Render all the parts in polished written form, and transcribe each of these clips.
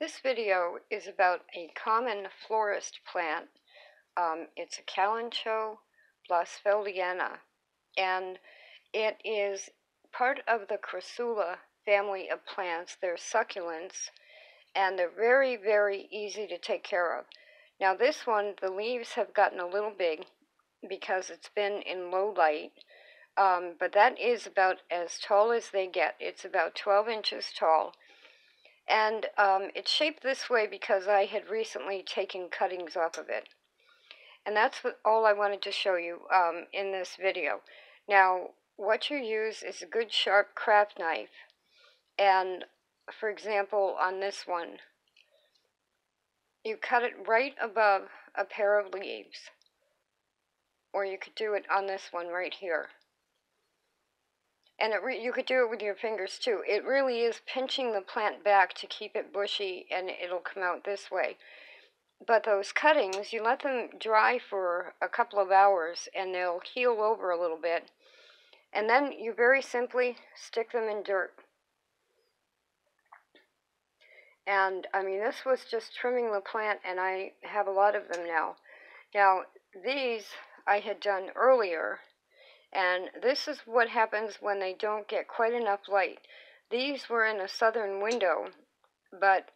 This video is about a common florist plant. It's a Kalanchoe blossfeldiana, and it is part of the Crassula family of plants. They're succulents, and they're very, very easy to take care of. Now this one, the leaves have gotten a little big because it's been in low light, but that is about as tall as they get. It's about 12 inches tall. And it's shaped this way because I had recently taken cuttings off of it. And that's all I wanted to show you in this video. Now, what you use is a good sharp craft knife. And, for example, on this one, you cut it right above a pair of leaves. Or you could do it on this one right here. And you could do it with your fingers too. It really is pinching the plant back to keep it bushy, and it'll come out this way. But those cuttings, you let them dry for a couple of hours, and they'll heal over a little bit. And then you very simply stick them in dirt. And, I mean, this was just trimming the plant, and I have a lot of them now. Now, these I had done earlier. And this is what happens when they don't get quite enough light. These were in a southern window, but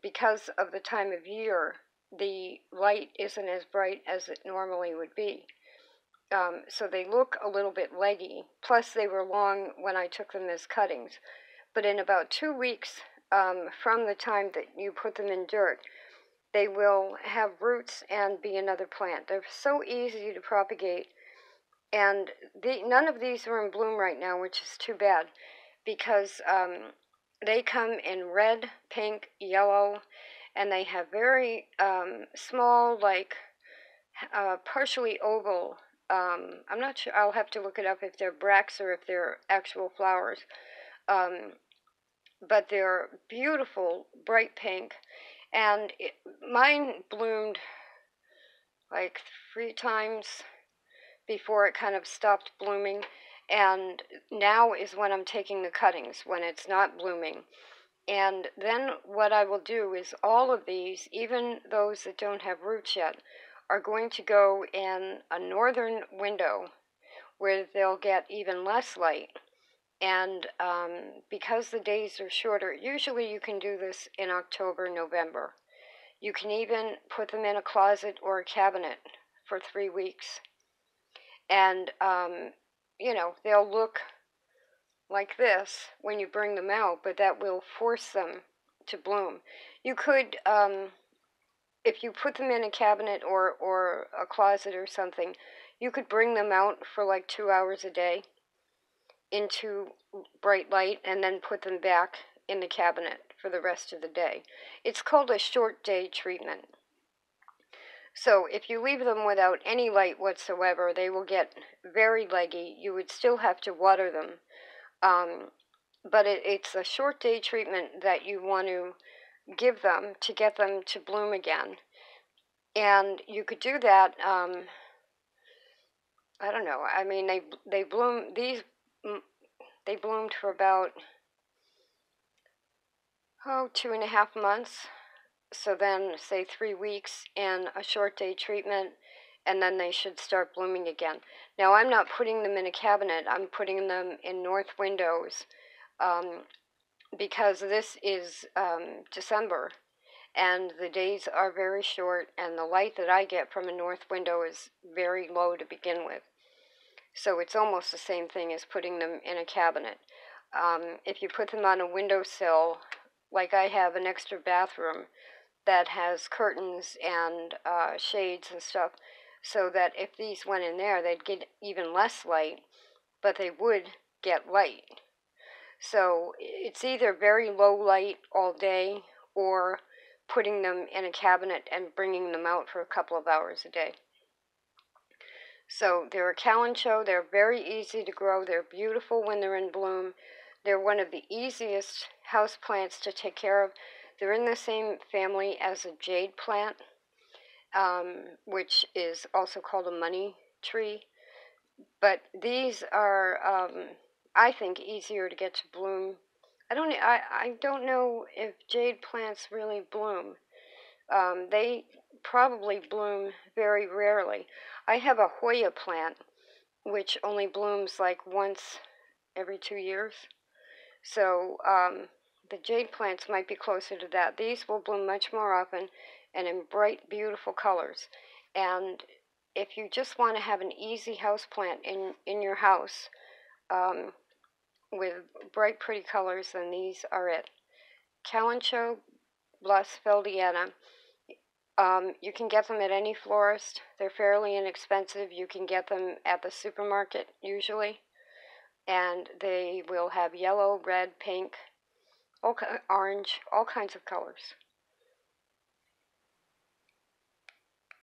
because of the time of year, the light isn't as bright as it normally would be. So they look a little bit leggy. Plus, they were long when I took them as cuttings. But in about 2 weeks from the time that you put them in dirt, they will have roots and be another plant. They're so easy to propagate. And none of these are in bloom right now, which is too bad, because they come in red, pink, yellow, and they have very small, like partially oval. I'm not sure. I'll have to look it up if they're bracts or if they're actual flowers. But they're beautiful, bright pink, and mine bloomed like 3 times before it kind of stopped blooming, and now is when I'm taking the cuttings, when it's not blooming. And then what I will do is all of these, even those that don't have roots yet, are going to go in a northern window where they'll get even less light. And because the days are shorter, usually you can do this in October, November. You can even put them in a closet or a cabinet for 3 weeks. And, you know, they'll look like this when you bring them out, but that will force them to bloom. You could, if you put them in a cabinet or a closet or something, you could bring them out for like 2 hours a day into bright light and then put them back in the cabinet for the rest of the day. It's called a short day treatment. So if you leave them without any light whatsoever, they will get very leggy. You would still have to water them. But it's a short day treatment that you want to give them to get them to bloom again. And you could do that, I don't know, I mean, they bloom, they bloomed for about, 2.5 months. So then, say 3 weeks in a short day treatment, and then they should start blooming again. Now, I'm not putting them in a cabinet. I'm putting them in north windows because this is December, and the days are very short, and the light that I get from a north window is very low to begin with. So it's almost the same thing as putting them in a cabinet. If you put them on a windowsill, like I have an extra bathroom that has curtains and shades and stuff, so that if these went in there, they'd get even less light, but they would get light. So it's either very low light all day or putting them in a cabinet and bringing them out for a couple of hours a day. So they're a Kalanchoe. They're very easy to grow. They're beautiful when they're in bloom. They're one of the easiest houseplants to take care of. They're in the same family as a jade plant, which is also called a money tree. But these are, I think, easier to get to bloom I don't know if jade plants really bloom. They probably bloom very rarely. I have a Hoya plant which only blooms like once every 2 years. So the jade plants might be closer to that. These will bloom much more often and in bright, beautiful colors. And if you just want to have an easy house plant in your house um, with bright, pretty colors, then these are it. Kalanchoe, blossfeldiana. You can get them at any florist. They're fairly inexpensive. You can get them at the supermarket usually. And they will have yellow, red, pink, orange, all kinds of colors.